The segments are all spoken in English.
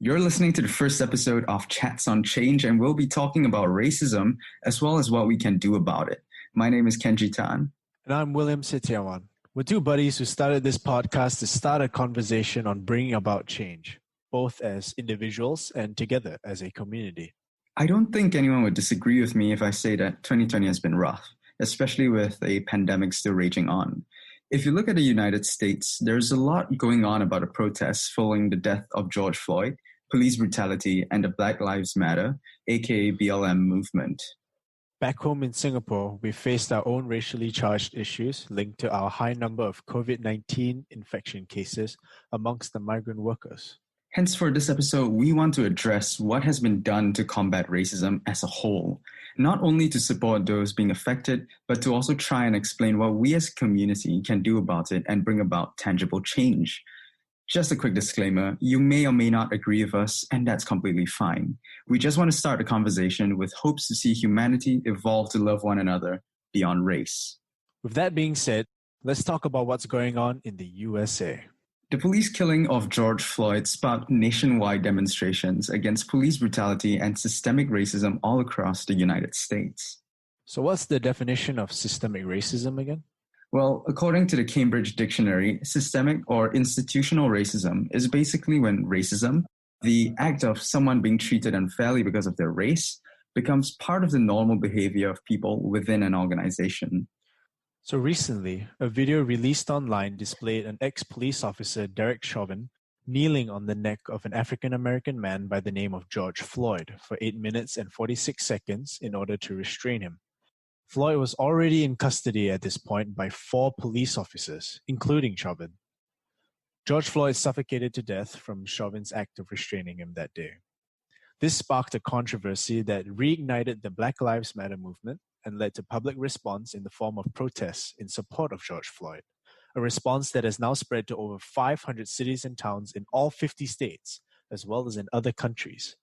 You're listening to the first episode of Chats on Change, and we'll be talking about racism as well as what we can do about it. My name is Kenji Tan. And I'm William Setiawan. We're two buddies who started this podcast to start a conversation on bringing about change, both as individuals and together as a community. I don't think anyone would disagree with me if I say that 2020 has been rough, especially with a pandemic still raging on. If you look at the United States, there's a lot going on about the protests following the death of Geroge Floyd, police brutality, and the Black Lives Matter, aka BLM Movement. Back home in Singapore, we faced our own racially charged issues linked to our high number of COVID-19 infection cases amongst the migrant workers. Hence, for this episode, we want to address what has been done to combat racism as a whole, not only to support those being affected, but to also try and explain what we as a community can do about it and bring about tangible change. Just a quick disclaimer, you may or may not agree with us, and that's completely fine. We just want to start a conversation with hopes to see humanity evolve to love one another beyond race. With that being said, let's talk about what's going on in the USA. The police killing of Geroge Floyd sparked nationwide demonstrations against police brutality and systemic racism all across the United States. So what's the definition of systemic racism again? Well, according to the Cambridge Dictionary, systemic or institutional racism is basically when racism, the act of someone being treated unfairly because of their race, becomes part of the normal behavior of people within an organization. So recently, a video released online displayed an ex-police officer, Derek Chauvin, kneeling on the neck of an African-American man by the name of Geroge Floyd for 8 minutes and 46 seconds in order to restrain him. Floyd was already in custody at this point by 4 police officers, including Chauvin. Geroge Floyd suffocated to death from Chauvin's act of restraining him that day. This sparked a controversy that reignited the Black Lives Matter movement and led to public response in the form of protests in support of Geroge Floyd, a response that has now spread to over 500 cities and towns in all 50 states, as well as in other countries,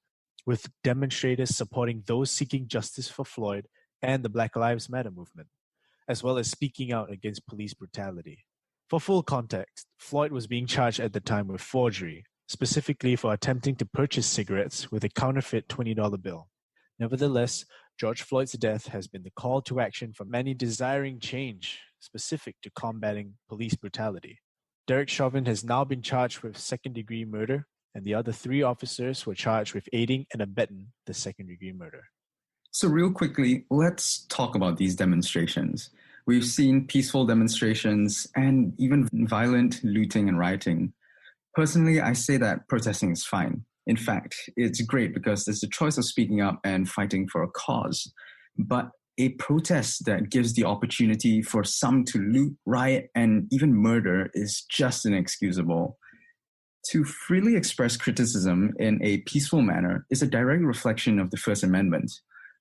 with demonstrators supporting those seeking justice for Floyd and the Black Lives Matter movement, as well as speaking out against police brutality. For full context, Floyd was being charged at the time with forgery, specifically for attempting to purchase cigarettes with a counterfeit $20 bill. Nevertheless, Geroge Floyd's death has been the call to action for many desiring change specific to combating police brutality. Derek Chauvin has now been charged with second-degree murder, and the other 3 officers were charged with aiding and abetting the second-degree murder. So real quickly, let's talk about these demonstrations. We've seen peaceful demonstrations and even violent looting and rioting. Personally, I say that protesting is fine. In fact, it's great because there's the choice of speaking up and fighting for a cause. But a protest that gives the opportunity for some to loot, riot, and even murder is just inexcusable. To freely express criticism in a peaceful manner is a direct reflection of the First Amendment.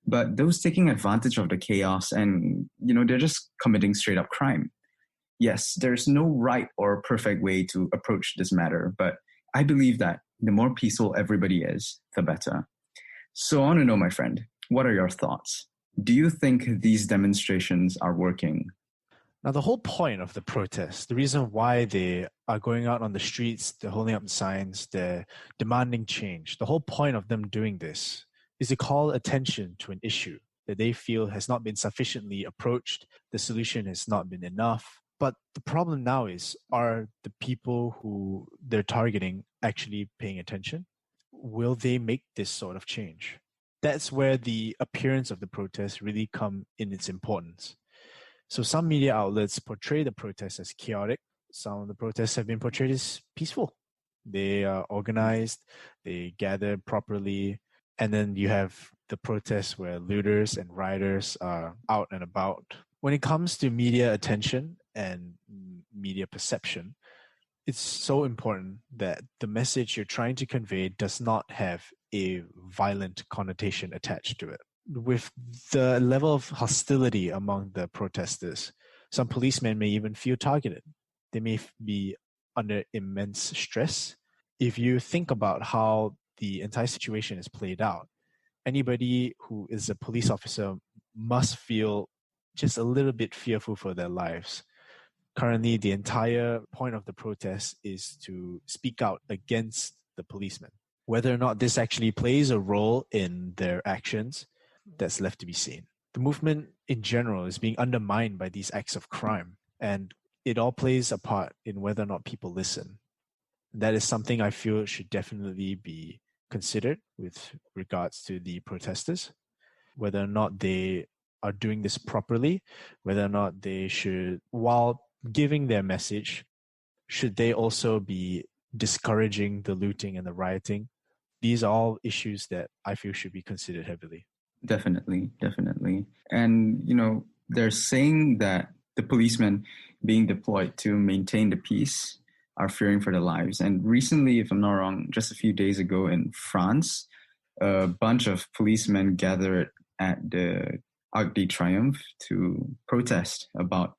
But those taking advantage of the chaos and, they're just committing straight up crime. Yes, there's no right or perfect way to approach this matter, but I believe that the more peaceful everybody is, the better. So I want to know, my friend, what are your thoughts? Do you think these demonstrations are working? Now, the whole point of the protest, the reason why they are going out on the streets, they're holding up signs, they're demanding change, the whole point of them doing this is to call attention to an issue that they feel has not been sufficiently approached, the solution has not been enough. But the problem now is, are the people who they're targeting actually paying attention? Will they make this sort of change? That's where the appearance of the protest really come in its importance. So some media outlets portray the protests as chaotic. Some of the protests have been portrayed as peaceful. They are organized, they gather properly, and then you have the protests where looters and rioters are out and about. When it comes to media attention and media perception, it's so important that the message you're trying to convey does not have a violent connotation attached to it. With the level of hostility among the protesters, some policemen may even feel targeted. They may be under immense stress. If you think about how the entire situation is played out, anybody who is a police officer must feel just a little bit fearful for their lives. Currently, the entire point of the protest is to speak out against the policemen. Whether or not this actually plays a role in their actions, that's left to be seen. The movement in general is being undermined by these acts of crime, and it all plays a part in whether or not people listen. That is something I feel should definitely be considered with regards to the protesters, whether or not they are doing this properly, whether or not they should, while giving their message, should they also be discouraging the looting and the rioting? These are all issues that I feel should be considered heavily. Definitely, definitely. And, they're saying that the policemen being deployed to maintain the peace are fearing for their lives. And recently, if I'm not wrong, just a few days ago in France, a bunch of policemen gathered at the Arc de Triomphe to protest about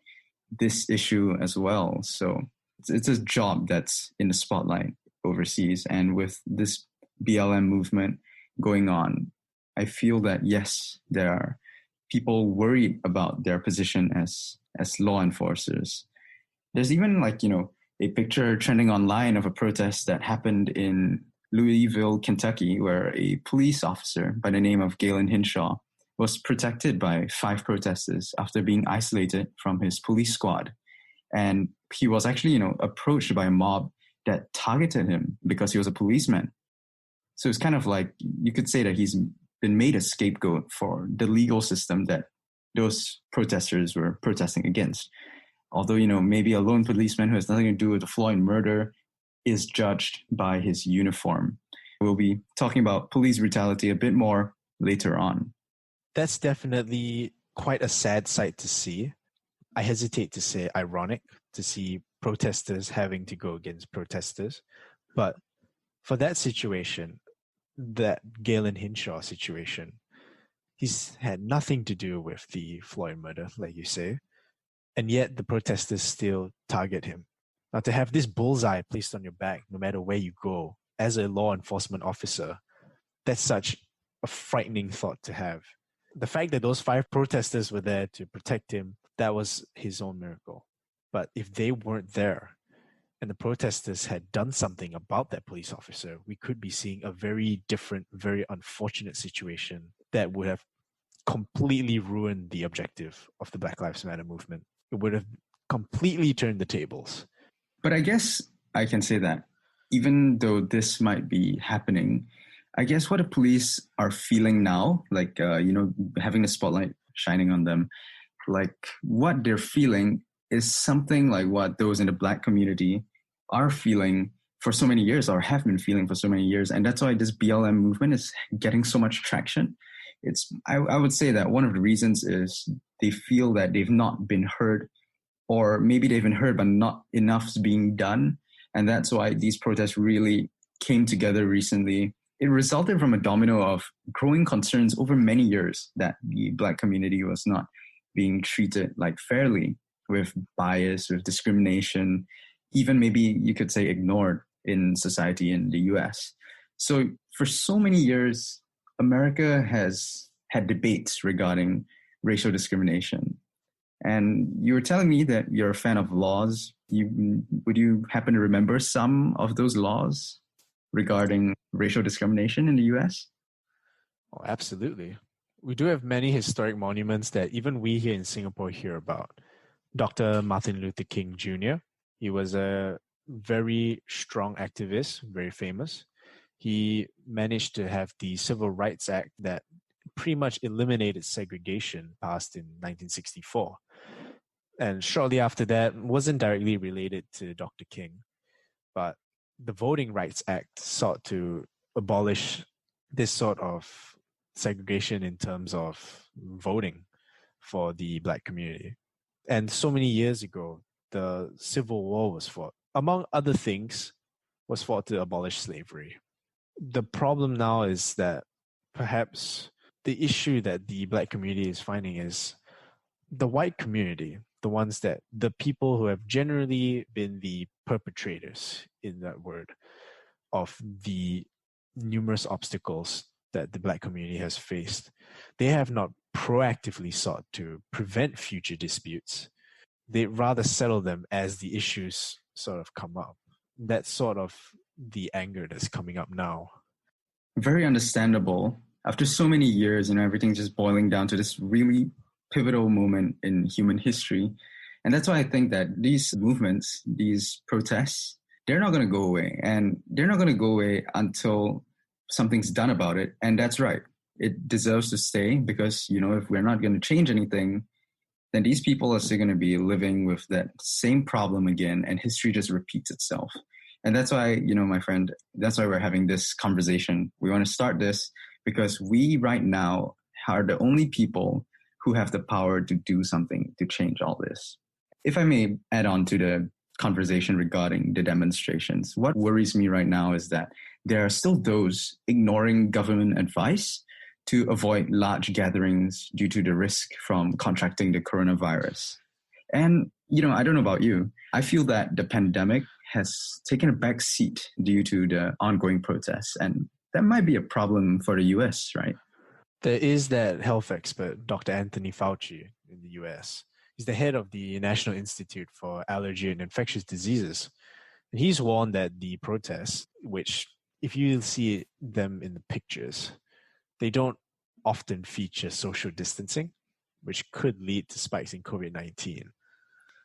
this issue as well. So it's a job that's in the spotlight overseas. And with this BLM movement going on, I feel that, yes, there are people worried about their position as law enforcers. There's even a picture trending online of a protest that happened in Louisville, Kentucky, where a police officer by the name of Galen Hinshaw was protected by 5 protesters after being isolated from his police squad. And he was actually, approached by a mob that targeted him because he was a policeman. So it's kind of like, you could say that he's been made a scapegoat for the legal system that those protesters were protesting against. Although, maybe a lone policeman who has nothing to do with the Floyd murder is judged by his uniform. We'll be talking about police brutality a bit more later on. That's definitely quite a sad sight to see. I hesitate to say ironic to see protesters having to go against protesters. But for that situation, that Galen Hinshaw situation, he's had nothing to do with the Floyd murder, like you say. And yet the protesters still target him. Now, to have this bullseye placed on your back, no matter where you go, as a law enforcement officer, that's such a frightening thought to have. The fact that those 5 protesters were there to protect him, that was his own miracle. But if they weren't there and the protesters had done something about that police officer, we could be seeing a very different, very unfortunate situation that would have completely ruined the objective of the Black Lives Matter movement. It would have completely turned the tables. But I guess I can say that even though this might be happening, I guess what the police are feeling now, having the spotlight shining on them, like what they're feeling is something like what those in the Black community are feeling for so many years, or have been feeling for so many years. And that's why this BLM movement is getting so much traction. I would say that one of the reasons is they feel that they've not been heard, or maybe they've been heard, but not enough is being done. And that's why these protests really came together recently. It resulted from a domino of growing concerns over many years that the Black community was not being treated fairly, with bias, with discrimination, even maybe you could say ignored in society in the US. So for so many years, America has had debates regarding racial discrimination. And you were telling me that you're a fan of laws. Would you happen to remember some of those laws regarding racial discrimination in the US? Oh, absolutely. We do have many historic monuments that even we here in Singapore hear about. Dr. Martin Luther King Jr., he was a very strong activist, very famous. He managed to have the Civil Rights Act that pretty much eliminated segregation passed in 1964. And shortly after that, wasn't directly related to Dr. King, but the Voting Rights Act sought to abolish this sort of segregation in terms of voting for the Black community. And so many years ago, the Civil War was fought, among other things, was fought to abolish slavery. The problem now is that perhaps the issue that the Black community is finding is the white community, the people who have generally been the perpetrators, in that word, of the numerous obstacles that the Black community has faced. They have not proactively sought to prevent future disputes. They rather settle them as the issues sort of come up. That's sort of the anger that's coming up now. very understandable. After so many years, everything's just boiling down to this really pivotal moment in human history. And that's why I think that these movements, these protests, they're not going to go away. And they're not going to go away until something's done about it. And that's right. It deserves to stay because, if we're not going to change anything, then these people are still going to be living with that same problem again, and history just repeats itself. And that's why, my friend, that's why we're having this conversation. We want to start this because we right now are the only people who have the power to do something to change all this. If I may add on to the conversation regarding the demonstrations, what worries me right now is that there are still those ignoring government advice to avoid large gatherings due to the risk from contracting the coronavirus. And, I don't know about you, I feel that the pandemic has taken a back seat due to the ongoing protests. And that might be a problem for the US, right? There is that health expert, Dr. Anthony Fauci in the US. He's the head of the National Institute for Allergy and Infectious Diseases. And he's warned that the protests, which if you see them in the pictures, they don't often feature social distancing, which could lead to spikes in COVID-19.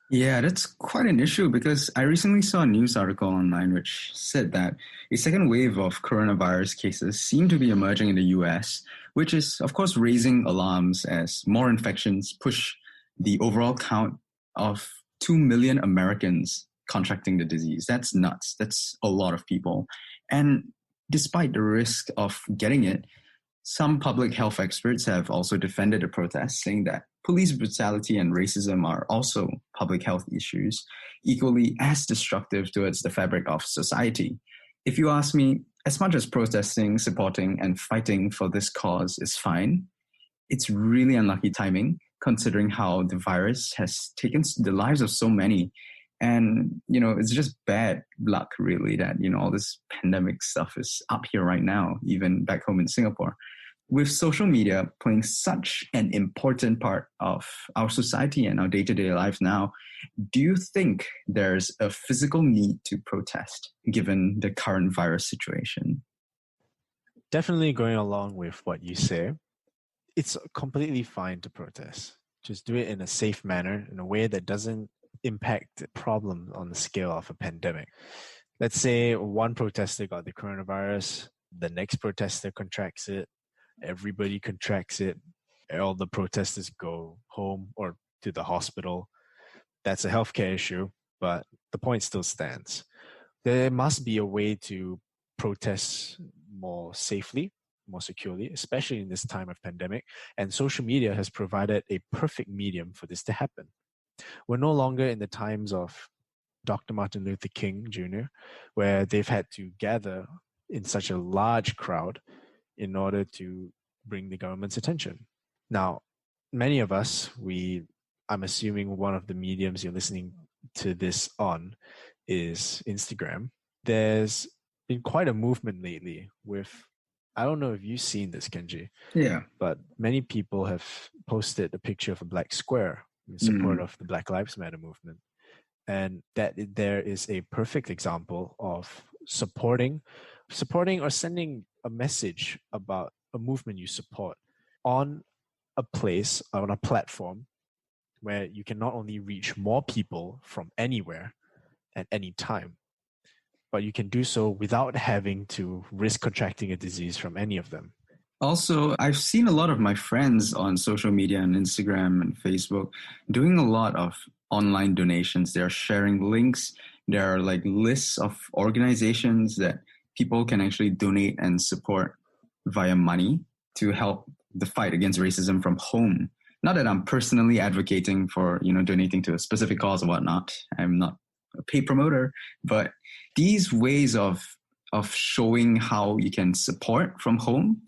Yeah, that's quite an issue because I recently saw a news article online which said that a second wave of coronavirus cases seem to be emerging in the US, which is, of course, raising alarms as more infections push the overall count of 2 million Americans contracting the disease. That's nuts. That's a lot of people. And despite the risk of getting it, some public health experts have also defended the protests, saying that police brutality and racism are also public health issues, equally as destructive towards the fabric of society. If you ask me, as much as protesting, supporting, and fighting for this cause is fine, it's really unlucky timing, considering how the virus has taken the lives of so many. And, it's just bad luck, really, that, all this pandemic stuff is up here right now, even back home in Singapore. With social media playing such an important part of our society and our day-to-day lives now, do you think there's a physical need to protest given the current virus situation? Definitely going along with what you say, it's completely fine to protest. Just do it in a safe manner, in a way that doesn't impact the problem on the scale of a pandemic. Let's say one protester got the coronavirus, the next protester contracts it, everybody contracts it, all the protesters go home or to the hospital. That's a healthcare issue, but the point still stands. There must be a way to protest more safely, more securely, especially in this time of pandemic, and social media has provided a perfect medium for this to happen. We're no longer in the times of Dr. Martin Luther King Jr., where they've had to gather in such a large crowd in order to bring the government's attention. Now, many of us, I'm assuming one of the mediums you're listening to this on is Instagram. There's been quite a movement lately with, I don't know if you've seen this, Kenji. Yeah. But many people have posted a picture of a black square in support of the Black Lives Matter movement. And that there is a perfect example of supporting or sending a message about a movement you support on a place, on a platform where you can not only reach more people from anywhere at any time, but you can do so without having to risk contracting a disease from any of them. Also, I've seen a lot of my friends on social media and Instagram and Facebook doing a lot of online donations. They're sharing links. There are like lists of organizations that people can actually donate and support via money to help the fight against racism from home. Not that I'm personally advocating for, donating to a specific cause or whatnot. I'm not a paid promoter, but these ways of showing how you can support from home,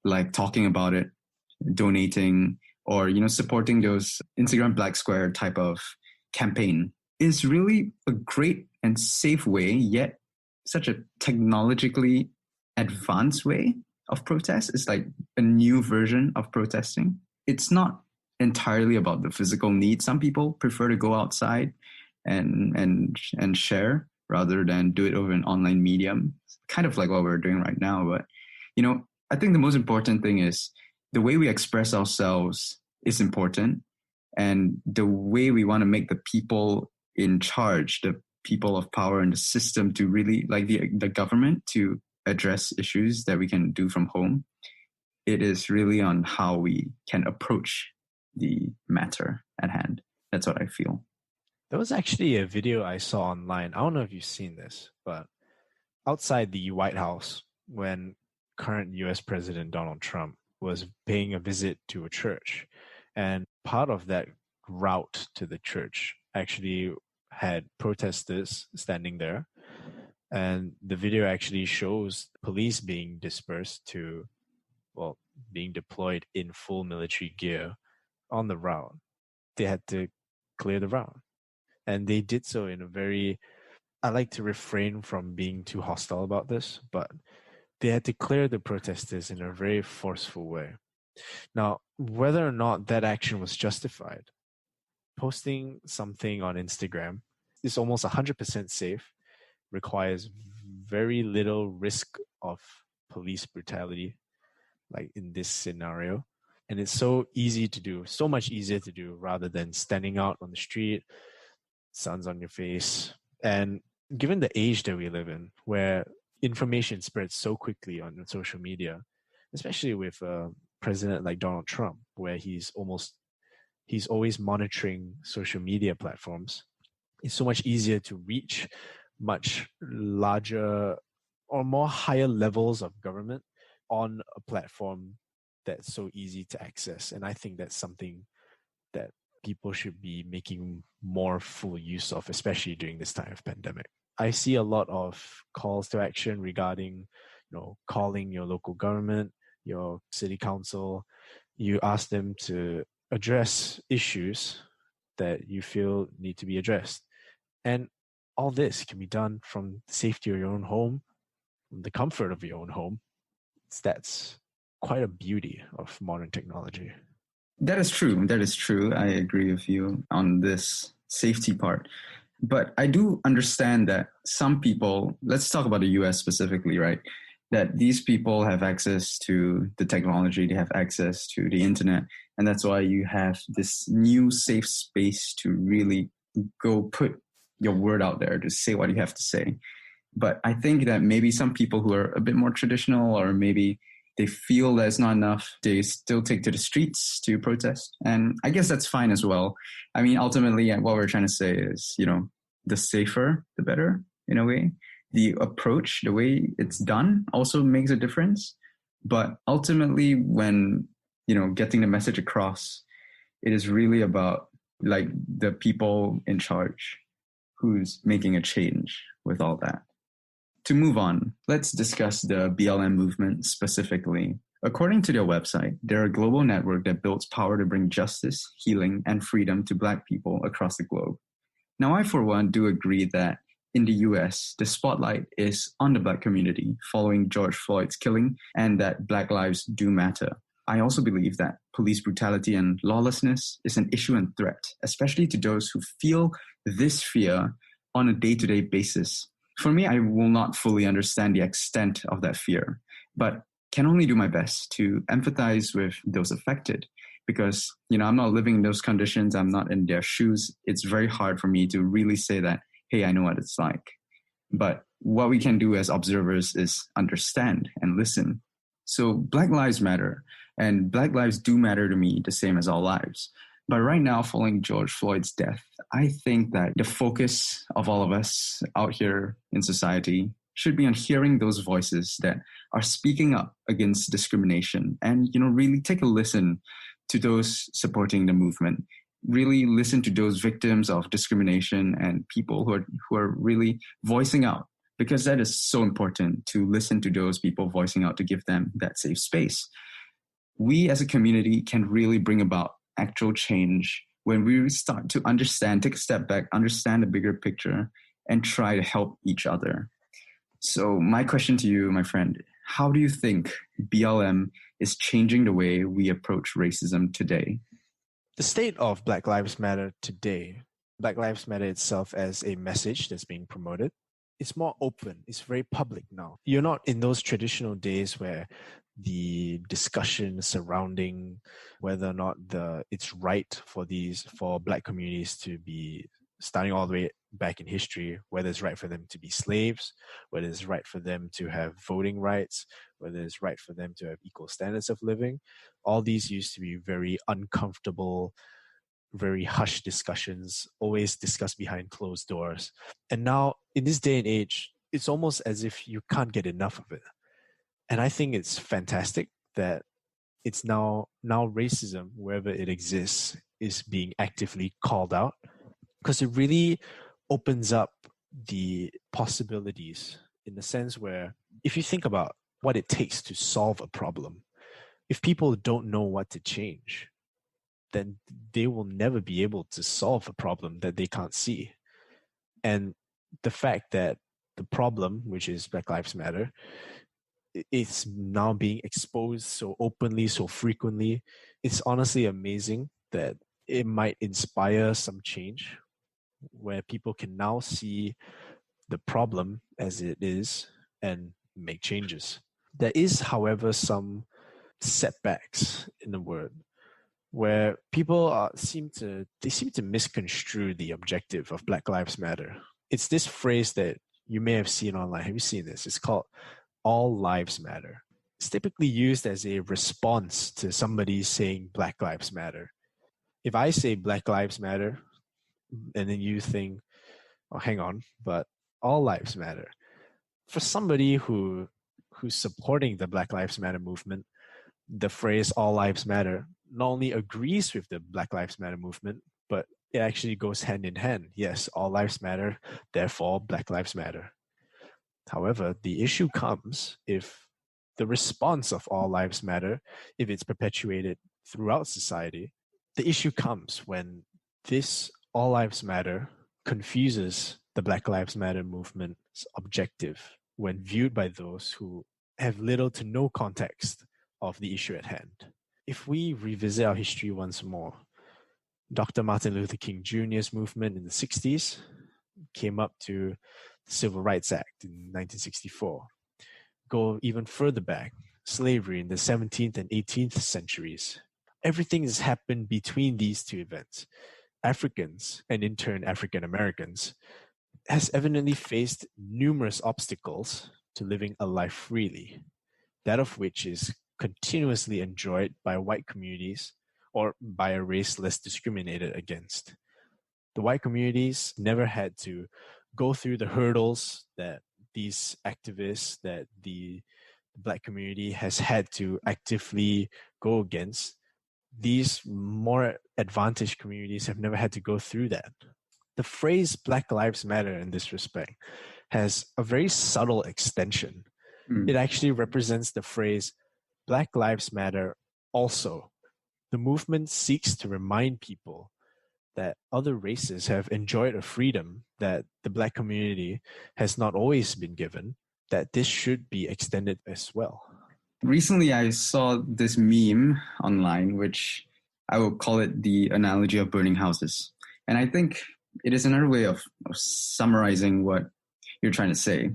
like talking about it, donating, or, supporting those Instagram Black Square type of campaign is really a great and safe way, yet such a technologically advanced way of protest. It's like a new version of protesting. It's not entirely about the physical need. Some people prefer to go outside and share rather than do it over an online medium. Kind of like what we're doing right now, but I think the most important thing is the way we express ourselves is important. And the way we want to make the people in charge, the people of power in the system to really, like the government, to address issues that we can do from home, it is really on how we can approach the matter at hand. That's what I feel. There was actually a video I saw online. I don't know if you've seen this, but outside the White House, when current US President Donald Trump was paying a visit to a church, and part of that route to the church actually had protesters standing there. And the video actually shows police being dispersed to, well, being deployed in full military gear on the route. They had to clear the route. And they did so in a very, I like to refrain from being too hostile about this, but they had to clear the protesters in a very forceful way. Now, whether or not that action was justified, posting something on Instagram is almost 100% safe, requires very little risk of police brutality, like in this scenario. And it's so easy to do, so much easier to do rather than standing out on the street, sun's on your face. And given the age that we live in, where information spreads so quickly on social media, especially with a president like Donald Trump, where he's always monitoring social media platforms, it's so much easier to reach much larger or more higher levels of government on a platform that's so easy to access. And I think that's something that people should be making more full use of, especially during this time of pandemic. I see a lot of calls to action regarding, calling your local government, your city council. You ask them to address issues that you feel need to be addressed. And all this can be done from the safety of your own home, from the comfort of your own home. That's quite a beauty of modern technology. That is true. That is true. I agree with you on this safety part. But I do understand that some people, let's talk about the US specifically, right? That these people have access to the technology, they have access to the internet. And that's why you have this new safe space to really go put your word out there, to say what you have to say. But I think that maybe some people who are a bit more traditional, or maybe they feel that it's not enough, they still take to the streets to protest. And I guess that's fine as well. I mean, ultimately, what we're trying to say is, the safer, the better, in a way. The approach, the way it's done also makes a difference. But ultimately, when, getting the message across, it is really about like the people in charge who's making a change with all that. To move on, let's discuss the BLM movement specifically. According to their website, they're a global network that builds power to bring justice, healing, and freedom to Black people across the globe. Now, I, for one, do agree that in the US, the spotlight is on the Black community following Geroge Floyd's killing, and that Black lives do matter. I also believe that police brutality and lawlessness is an issue and threat, especially to those who feel this fear on a day-to-day basis. For me, I will not fully understand the extent of that fear, but can only do my best to empathize with those affected because, I'm not living in those conditions. I'm not in their shoes. It's very hard for me to really say that, hey, I know what it's like. But what we can do as observers is understand and listen. So Black lives matter, and Black lives do matter to me the same as all lives. But right now, following Geroge Floyd's death, I think that the focus of all of us out here in society should be on hearing those voices that are speaking up against discrimination and, really take a listen to those supporting the movement. Really listen to those victims of discrimination and people who are really voicing out, because that is so important, to listen to those people voicing out, to give them that safe space. We as a community can really bring about actual change when we start to understand, take a step back, understand the bigger picture, and try to help each other. So my question to you, my friend, how do you think BLM is changing the way we approach racism today? The state of Black Lives Matter today, Black Lives Matter itself as a message that's being promoted, it's more open. It's very public now. You're not in those traditional days where the discussion surrounding whether or not it's right for Black communities to be starting all the way back in history, whether it's right for them to be slaves, whether it's right for them to have voting rights, whether it's right for them to have equal standards of living. All these used to be very uncomfortable, very hushed discussions, always discussed behind closed doors. And now, in this day and age, it's almost as if you can't get enough of it. And I think it's fantastic that it's now racism, wherever it exists, is being actively called out, because it really opens up the possibilities in the sense where if you think about what it takes to solve a problem, if people don't know what to change, then they will never be able to solve a problem that they can't see. And the fact that the problem, which is Black Lives Matter, it's now being exposed so openly, so frequently, it's honestly amazing that it might inspire some change where people can now see the problem as it is and make changes. There is, however, some setbacks in the word where people seem to misconstrue the objective of Black Lives Matter. It's this phrase that you may have seen online. Have you seen this? It's called "All Lives Matter." It's typically used as a response to somebody saying Black Lives Matter. If I say Black Lives Matter, and then you think, "Oh, hang on, but all lives matter." For somebody who's supporting the Black Lives Matter movement, the phrase "all lives matter" not only agrees with the Black Lives Matter movement, but it actually goes hand in hand. Yes, all lives matter, therefore Black Lives Matter. However, the issue comes if the response of all lives matter, if it's perpetuated throughout society, the issue comes when this all lives matter confuses the Black Lives Matter movement's objective when viewed by those who have little to no context of the issue at hand. If we revisit our history once more, Dr. Martin Luther King Jr.'s movement in the 60s came up to the Civil Rights Act in 1964. Go even further back, slavery in the 17th and 18th centuries. Everything has happened between these two events. Africans, and in turn African Americans, has evidently faced numerous obstacles to living a life freely, that of which is continuously enjoyed by white communities or by a race less discriminated against. The white communities never had to go through the hurdles that these activists, that the Black community has had to actively go against. These more advantaged communities have never had to go through that. The phrase Black Lives Matter in this respect has a very subtle extension. It actually represents the phrase Black Lives Matter also. The movement seeks to remind people that other races have enjoyed a freedom that the Black community has not always been given, that this should be extended as well. Recently, I saw this meme online, which I will call it the analogy of burning houses. And I think it is another way of summarizing what you're trying to say.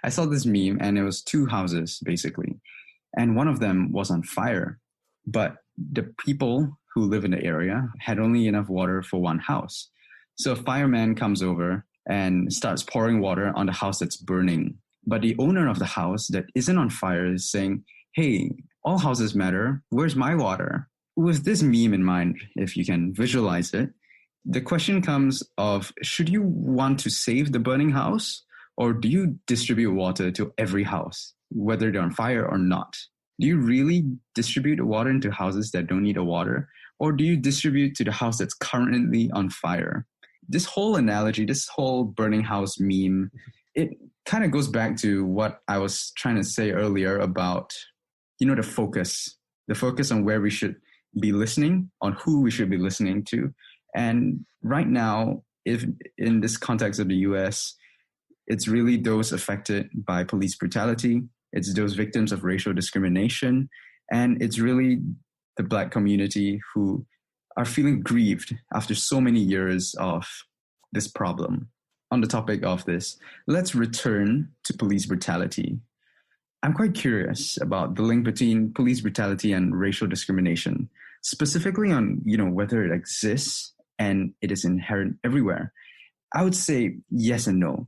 I saw this meme and it was two houses, basically. And one of them was on fire. But the people who live in the area had only enough water for one house. So a fireman comes over and starts pouring water on the house that's burning. But the owner of the house that isn't on fire is saying, "Hey, all houses matter. Where's my water?" With this meme in mind, if you can visualize it, the question comes of, should you want to save the burning house, or do you distribute water to every house, whether they're on fire or not? Do you really distribute water into houses that don't need the water, or do you distribute to the house that's currently on fire? This whole analogy, this whole burning house meme, it kind of goes back to what I was trying to say earlier about, the focus on where we should be listening, on who we should be listening to. And right now, if in this context of the US, it's really those affected by police brutality, it's those victims of racial discrimination, and it's really the Black community who are feeling grieved after so many years of this problem. on the topic of this, let's return to police brutality. I'm quite curious about the link between police brutality and racial discrimination, specifically on, whether it exists and it is inherent everywhere. I would say yes and no.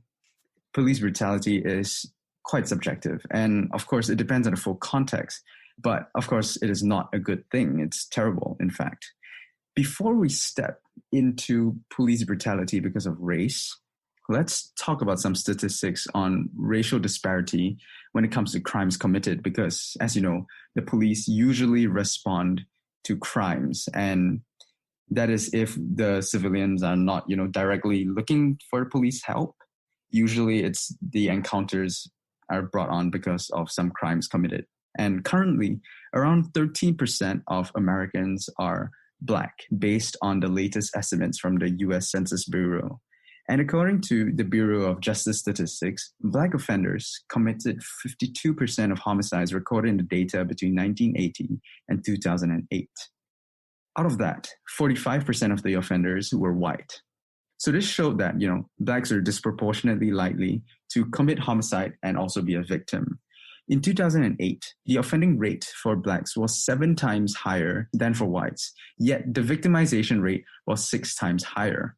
Police brutality is quite subjective, and of course, it depends on the full context. But of course, it is not a good thing. It's terrible, in fact. Before we step into police brutality because of race, let's talk about some statistics on racial disparity when it comes to crimes committed, because as you know, the police usually respond to crimes, and that is if the civilians are not, directly looking for police help. Usually it's the encounters are brought on because of some crimes committed. And currently, around 13% of Americans are Black, based on the latest estimates from the US Census Bureau. And according to the Bureau of Justice Statistics, Black offenders committed 52% of homicides recorded in the data between 1980 and 2008. Out of that, 45% of the offenders were white. So this showed that, Blacks are disproportionately likely to commit homicide and also be a victim. In 2008, the offending rate for Blacks was 7 times higher than for whites, yet the victimization rate was 6 times higher.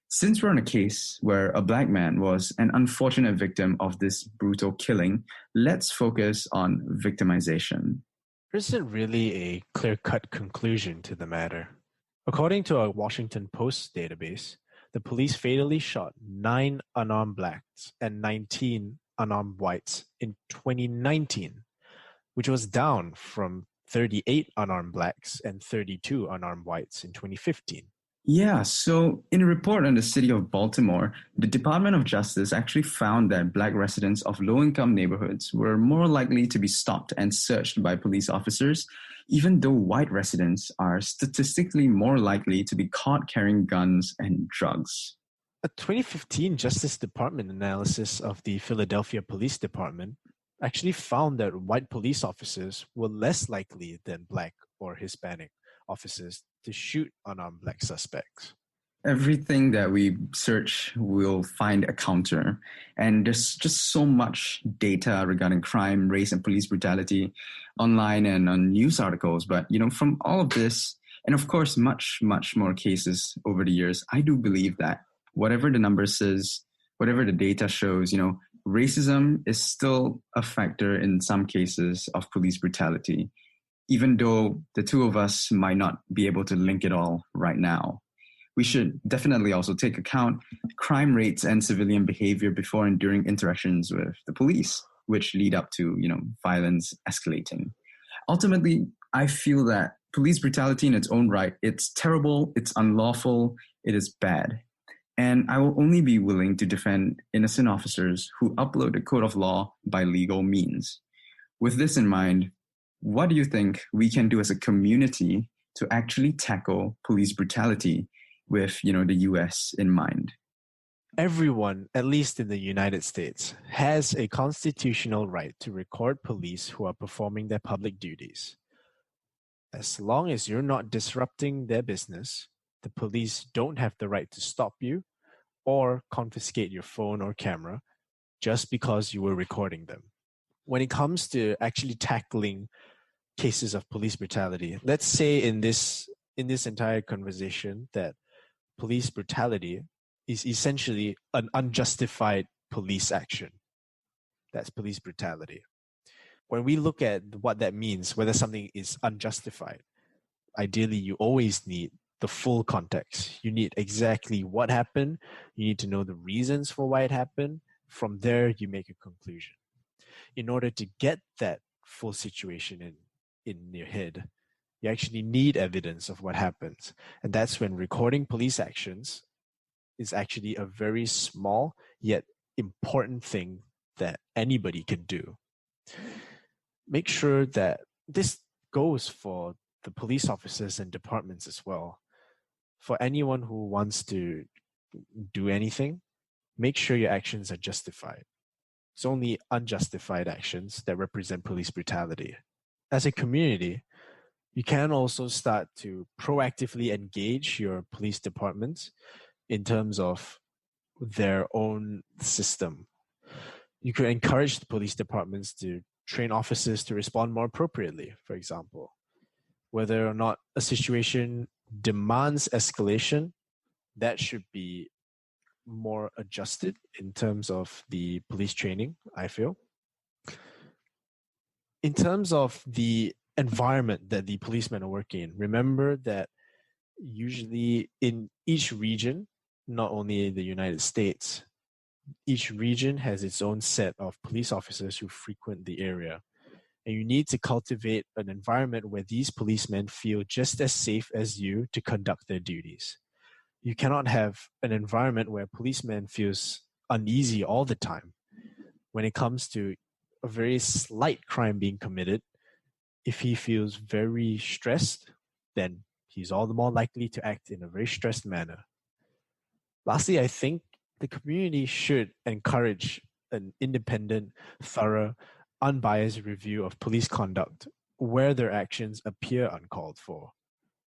Since we're on a case where a Black man was an unfortunate victim of this brutal killing, let's focus on victimization. There isn't really a clear-cut conclusion to the matter. According to a Washington Post database, the police fatally shot 9 unarmed Blacks and 19 unarmed whites in 2019, which was down from 38 unarmed Blacks and 32 unarmed whites in 2015. Yeah, so in a report on the city of Baltimore, the Department of Justice actually found that Black residents of low-income neighborhoods were more likely to be stopped and searched by police officers, even though white residents are statistically more likely to be caught carrying guns and drugs. A 2015 Justice Department analysis of the Philadelphia Police Department actually found that white police officers were less likely than Black or Hispanic officers to shoot unarmed Black suspects. Everything that we search will find a counter. And there's just so much data regarding crime, race, and police brutality online and on news articles. But, from all of this, and of course, much, much more cases over the years, I do believe that whatever the number says, whatever the data shows, racism is still a factor in some cases of police brutality, even though the two of us might not be able to link it all right now. We should definitely also take account crime rates and civilian behavior before and during interactions with the police, which lead up to, violence escalating. Ultimately, I feel that police brutality in its own right, it's terrible, it's unlawful, it is bad. And I will only be willing to defend innocent officers who uphold the code of law by legal means. With this in mind, what do you think we can do as a community to actually tackle police brutality with, the US in mind? Everyone, at least in the United States, has a constitutional right to record police who are performing their public duties. As long as you're not disrupting their business, the police don't have the right to stop you or confiscate your phone or camera just because you were recording them. When it comes to actually tackling cases of police brutality, let's say in this entire conversation that police brutality is essentially an unjustified police action. That's police brutality. When we look at what that means, whether something is unjustified, ideally you always need the full context. You need exactly what happened. You need to know the reasons for why it happened. From there, you make a conclusion. In order to get that full situation in your head, you actually need evidence of what happens. And that's when recording police actions is actually a very small yet important thing that anybody can do. Make sure that this goes for the police officers and departments as well. For anyone who wants to do anything, make sure your actions are justified. It's only unjustified actions that represent police brutality. As a community, you can also start to proactively engage your police departments in terms of their own system. You could encourage the police departments to train officers to respond more appropriately, for example. Whether or not a situation demands escalation, that should be more adjusted in terms of the police training, I feel. In terms of the environment that the policemen are working in, remember that usually in each region, not only in the United States, each region has its own set of police officers who frequent the area. And you need to cultivate an environment where these policemen feel just as safe as you to conduct their duties. You cannot have an environment where a policeman feels uneasy all the time. When it comes to a very slight crime being committed, if he feels very stressed, then he's all the more likely to act in a very stressed manner. Lastly, I think the community should encourage an independent, thorough, unbiased review of police conduct where their actions appear uncalled for.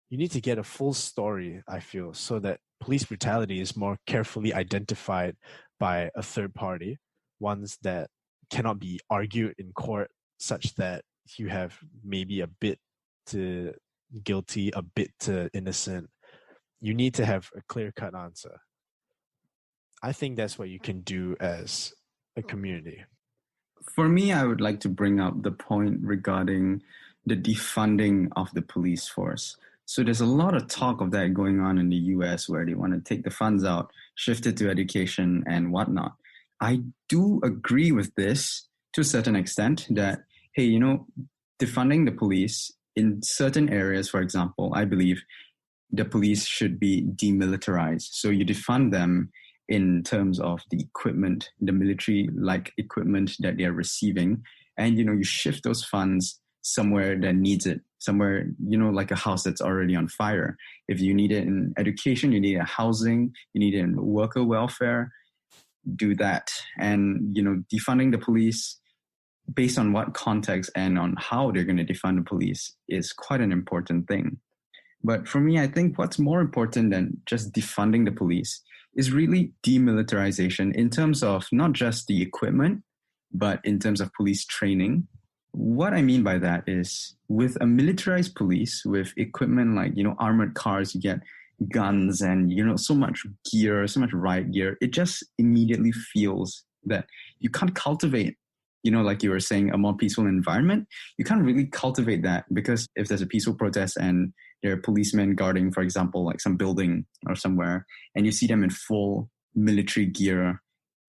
You need to get a full story, I feel, so that police brutality is more carefully identified by a third party, ones that cannot be argued in court, such that you have maybe a bit to guilty, a bit to innocent. You need to have a clear-cut answer. I think that's what you can do as a community. For me, I would like to bring up the point regarding the defunding of the police force. So there's a lot of talk of that going on in the US where they want to take the funds out, shift it to education and whatnot. I do agree with this to a certain extent that, hey, defunding the police in certain areas, for example, I believe the police should be demilitarized. So you defund them in terms of the equipment, the military-like equipment that they're receiving. And, you shift those funds somewhere that needs it, somewhere, like a house that's already on fire. If you need it in education, you need it in housing, you need it in worker welfare, do that. And, defunding the police based on what context and on how they're going to defund the police is quite an important thing. But for me, I think what's more important than just defunding the police is really demilitarization in terms of not just the equipment, but in terms of police training. What I mean by that is with a militarized police, with equipment like, armored cars, you get guns and, so much gear, so much riot gear, it just immediately feels that you can't cultivate, like you were saying, a more peaceful environment. You can't really cultivate that because if there's a peaceful protest and there are policemen guarding, for example, like some building or somewhere, and you see them in full military gear,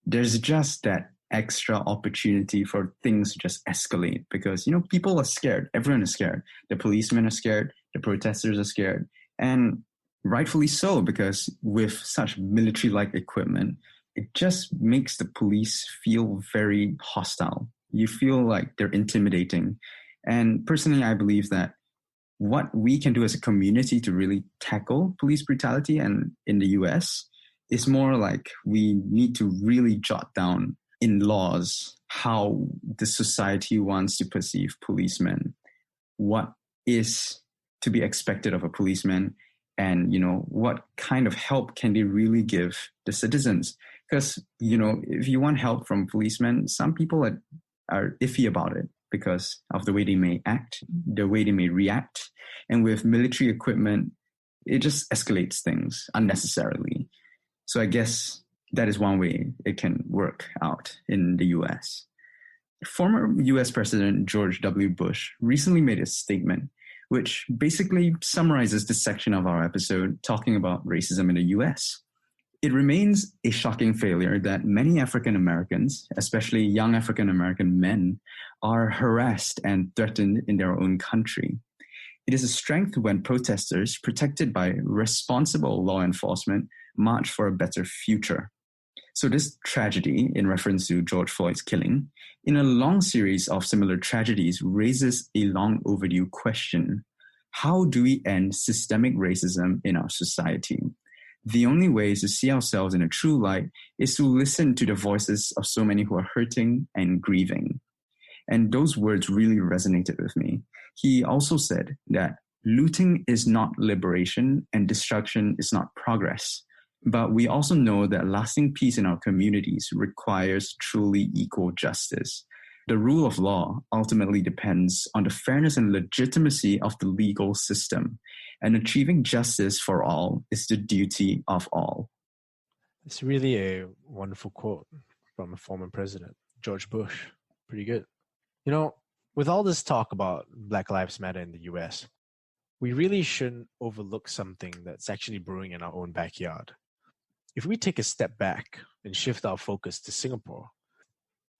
there's just that extra opportunity for things to just escalate because, people are scared. Everyone is scared. The policemen are scared. The protesters are scared. And rightfully so, because with such military-like equipment, it just makes the police feel very hostile. You feel like they're intimidating. And personally, I believe that what we can do as a community to really tackle police brutality and in the US is more like we need to really jot down in laws how the society wants to perceive policemen, what is to be expected of a policeman, and what kind of help can they really give the citizens. Because if you want help from policemen, some people are iffy about it because of the way they may act, the way they may react. And with military equipment, it just escalates things unnecessarily. So I guess that is one way it can work out in the US. Former US President George W. Bush recently made a statement which basically summarizes this section of our episode talking about racism in the US. It remains a shocking failure that many African Americans, especially young African American men, are harassed and threatened in their own country. It is a strength when protesters, protected by responsible law enforcement, march for a better future. So this tragedy, in reference to George Floyd's killing, in a long series of similar tragedies, raises a long overdue question. How do we end systemic racism in our society? The only way to see ourselves in a true light is to listen to the voices of so many who are hurting and grieving. And those words really resonated with me. He also said that looting is not liberation and destruction is not progress. But we also know that lasting peace in our communities requires truly equal justice. The rule of law ultimately depends on the fairness and legitimacy of the legal system, and achieving justice for all is the duty of all. It's really a wonderful quote from a former president, George Bush. Pretty good. You know, with all this talk about Black Lives Matter in the US, we really shouldn't overlook something that's actually brewing in our own backyard. If we take a step back and shift our focus to Singapore,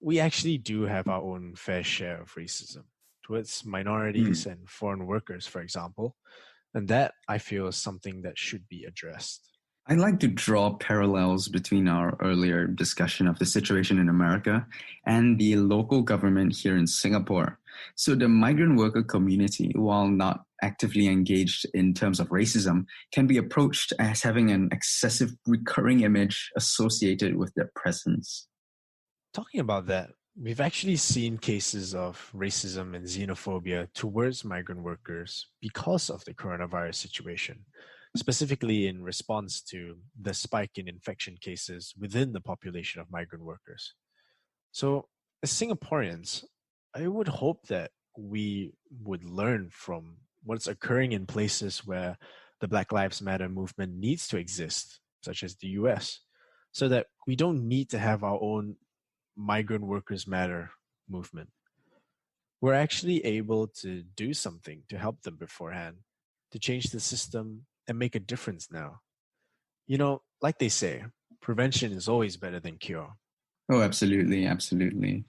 we actually do have our own fair share of racism towards minorities and foreign workers, for example. And that, I feel, is something that should be addressed. I'd like to draw parallels between our earlier discussion of the situation in America and the local government here in Singapore. So the migrant worker community, while not actively engaged in terms of racism, can be approached as having an excessive recurring image associated with their presence. Talking about that, we've actually seen cases of racism and xenophobia towards migrant workers because of the coronavirus situation, specifically in response to the spike in infection cases within the population of migrant workers. So, as Singaporeans, I would hope that we would learn from what's occurring in places where the Black Lives Matter movement needs to exist, such as the US, so that we don't need to have our own Migrant Workers Matter movement. We're actually able to do something to help them beforehand, to change the system and make a difference now. You know, like they say, prevention is always better than cure. Oh, absolutely, absolutely.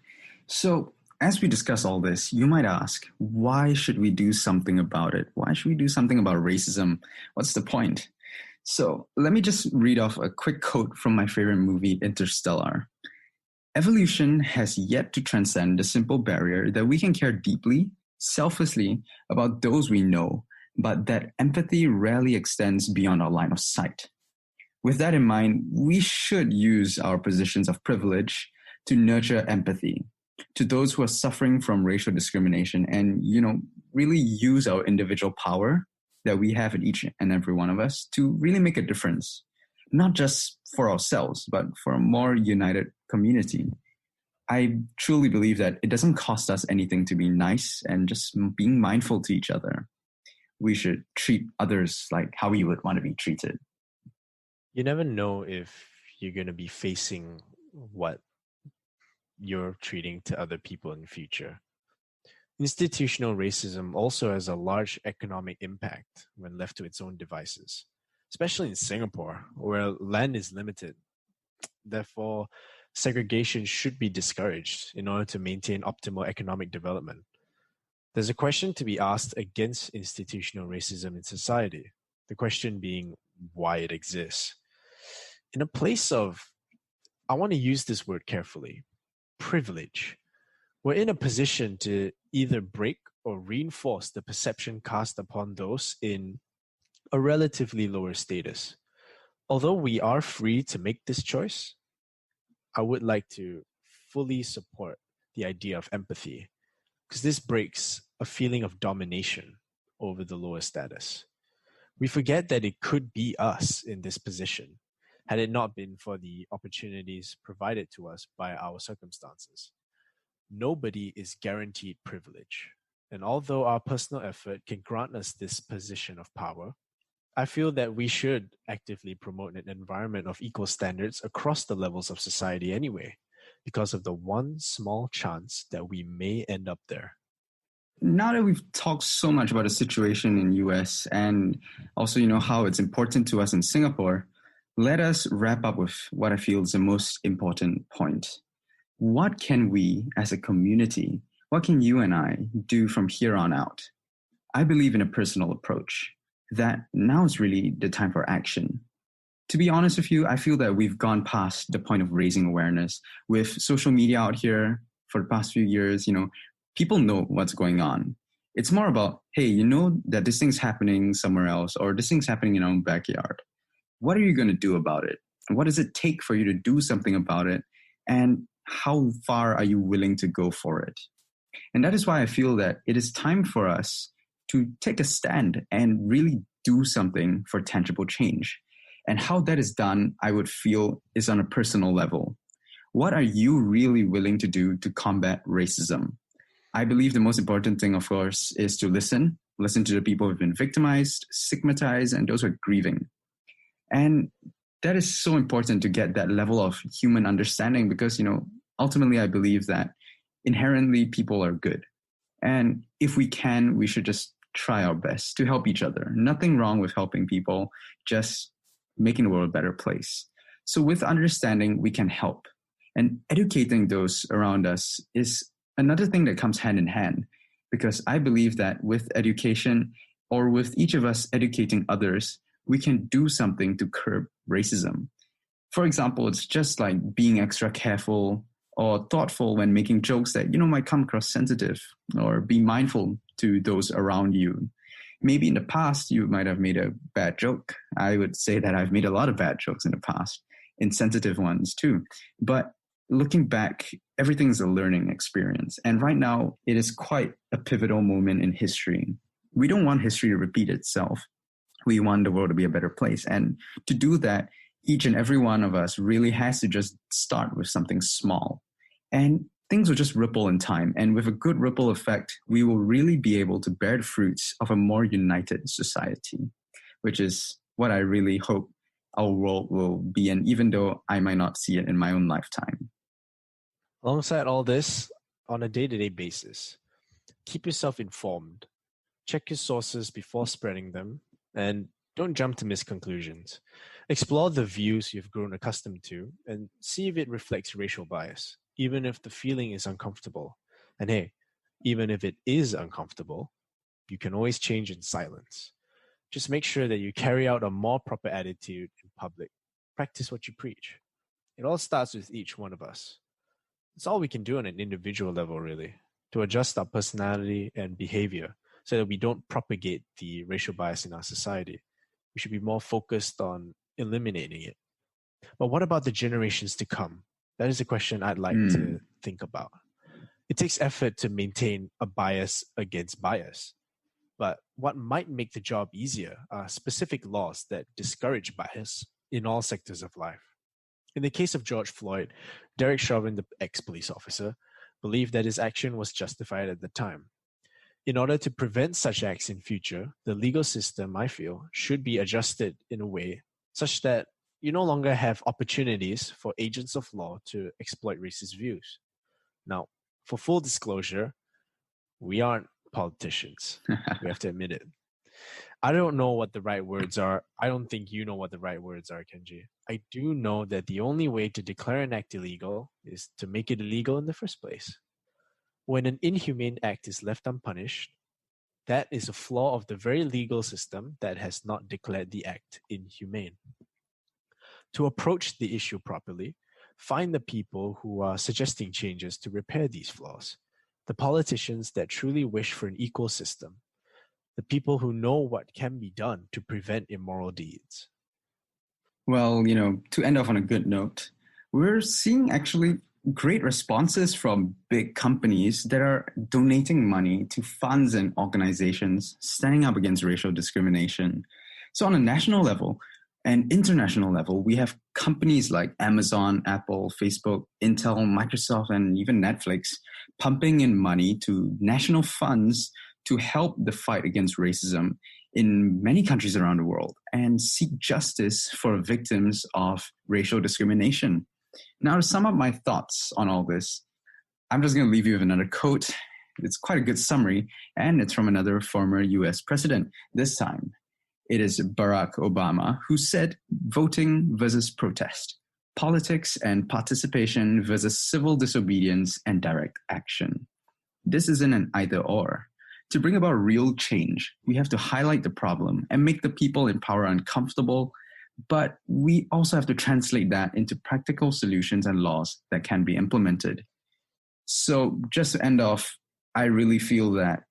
So, as we discuss all this, you might ask, why should we do something about it? Why should we do something about racism? What's the point? So, let me just read off a quick quote from my favorite movie, Interstellar. Evolution has yet to transcend the simple barrier that we can care deeply, selflessly about those we know, but that empathy rarely extends beyond our line of sight. With that in mind, we should use our positions of privilege to nurture empathy to those who are suffering from racial discrimination and, really use our individual power that we have in each and every one of us to really make a difference, not just for ourselves, but for a more united community. I truly believe that it doesn't cost us anything to be nice and just being mindful to each other. We should treat others like how we would want to be treated. You never know if you're going to be facing what you're treating to other people in the future. Institutional racism also has a large economic impact when left to its own devices, especially in Singapore, where land is limited. Therefore, segregation should be discouraged in order to maintain optimal economic development. There's a question to be asked against institutional racism in society, the question being why it exists. In a place of, I want to use this word carefully, privilege, we're in a position to either break or reinforce the perception cast upon those in a relatively lower status. Although we are free to make this choice, I would like to fully support the idea of empathy, because this breaks a feeling of domination over the lower status. We forget that it could be us in this position, had it not been for the opportunities provided to us by our circumstances. Nobody is guaranteed privilege, and although our personal effort can grant us this position of power, I feel that we should actively promote an environment of equal standards across the levels of society anyway, because of the one small chance that we may end up there. Now that we've talked so much about the situation in US and also, how it's important to us in Singapore, let us wrap up with what I feel is the most important point. What can we as a community, what can you and I do from here on out? I believe in a personal approach, that now is really the time for action. To be honest with you, I feel that we've gone past the point of raising awareness. With social media out here for the past few years, people know what's going on. It's more about, hey, you know that this thing's happening somewhere else or this thing's happening in our own backyard. What are you going to do about it? What does it take for you to do something about it? And how far are you willing to go for it? And that is why I feel that it is time for us to take a stand and really do something for tangible change. And how that is done, I would feel, is on a personal level. What are you really willing to do to combat racism? I believe the most important thing, of course, is to listen to the people who've been victimized, stigmatized, and those who are grieving. And that is so important to get that level of human understanding because, ultimately I believe that inherently people are good. And if we can, we should just try our best to help each other. Nothing wrong with helping people, just making the world a better place. So with understanding, we can help. And educating those around us is another thing that comes hand in hand, because I believe that with education, or with each of us educating others, we can do something to curb racism. For example, it's just like being extra careful or thoughtful when making jokes that, might come across sensitive, or be mindful to those around you. Maybe in the past, you might have made a bad joke. I would say that I've made a lot of bad jokes in the past, insensitive ones too. But looking back, everything's a learning experience. And right now, it is quite a pivotal moment in history. We don't want history to repeat itself. We want the world to be a better place. And to do that, each and every one of us really has to just start with something small. And things will just ripple in time. And with a good ripple effect, we will really be able to bear the fruits of a more united society, which is what I really hope our world will be in, even though I might not see it in my own lifetime. Alongside all this, on a day-to-day basis, keep yourself informed. Check your sources before spreading them, and don't jump to misconclusions. Explore the views you've grown accustomed to and see if it reflects racial bias, even if the feeling is uncomfortable. And hey, even if it is uncomfortable, you can always change in silence. Just make sure that you carry out a more proper attitude in public. Practice what you preach. It all starts with each one of us. It's all we can do on an individual level, really, to adjust our personality and behavior so that we don't propagate the racial bias in our society. We should be more focused on eliminating it. But what about the generations to come? That is a question I'd like to think about. It takes effort to maintain a bias against bias. But what might make the job easier are specific laws that discourage bias in all sectors of life. In the case of Geroge Floyd, Derek Chauvin, the ex-police officer, believed that his action was justified at the time. In order to prevent such acts in future, the legal system, I feel, should be adjusted in a way such that you no longer have opportunities for agents of law to exploit racist views. Now, for full disclosure, we aren't politicians. We have to admit it. I don't know what the right words are. I don't think you know what the right words are, Kenji. I do know that the only way to declare an act illegal is to make it illegal in the first place. When an inhumane act is left unpunished, that is a flaw of the very legal system that has not declared the act inhumane. To approach the issue properly, find the people who are suggesting changes to repair these flaws, the politicians that truly wish for an equal system, the people who know what can be done to prevent immoral deeds. Well, to end off on a good note, we're seeing actually great responses from big companies that are donating money to funds and organizations standing up against racial discrimination. So on a national level and international level, we have companies like Amazon, Apple, Facebook, Intel, Microsoft, and even Netflix pumping in money to national funds to help the fight against racism in many countries around the world and seek justice for victims of racial discrimination. Now, to sum up my thoughts on all this, I'm just going to leave you with another quote. It's quite a good summary, and it's from another former US president. This time, it is Barack Obama, who said, "Voting versus protest, politics and participation versus civil disobedience and direct action. This isn't an either-or. To bring about real change, we have to highlight the problem and make the people in power uncomfortable, but we also have to translate that into practical solutions and laws that can be implemented." So just to end off, I really feel that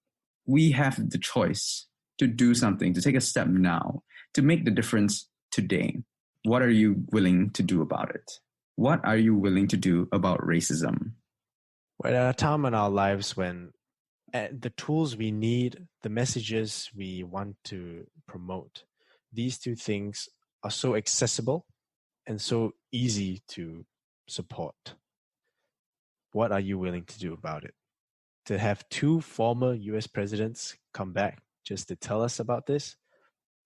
we have the choice to do something, to take a step now, to make the difference today. What are you willing to do about it? What are you willing to do about racism? We're at a time in our lives when the tools we need, the messages we want to promote, these two things are so accessible and so easy to support. What are you willing to do about it? To have 2 former US presidents come back just to tell us about this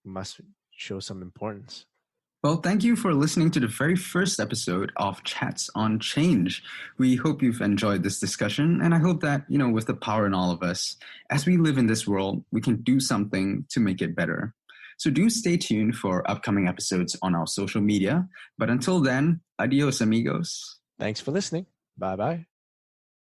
must show some importance. Well, thank you for listening to the very first episode of Chats on Change. We hope you've enjoyed this discussion, and I hope that, with the power in all of us, as we live in this world, we can do something to make it better. So do stay tuned for upcoming episodes on our social media. But until then, adios, amigos. Thanks for listening. Bye-bye.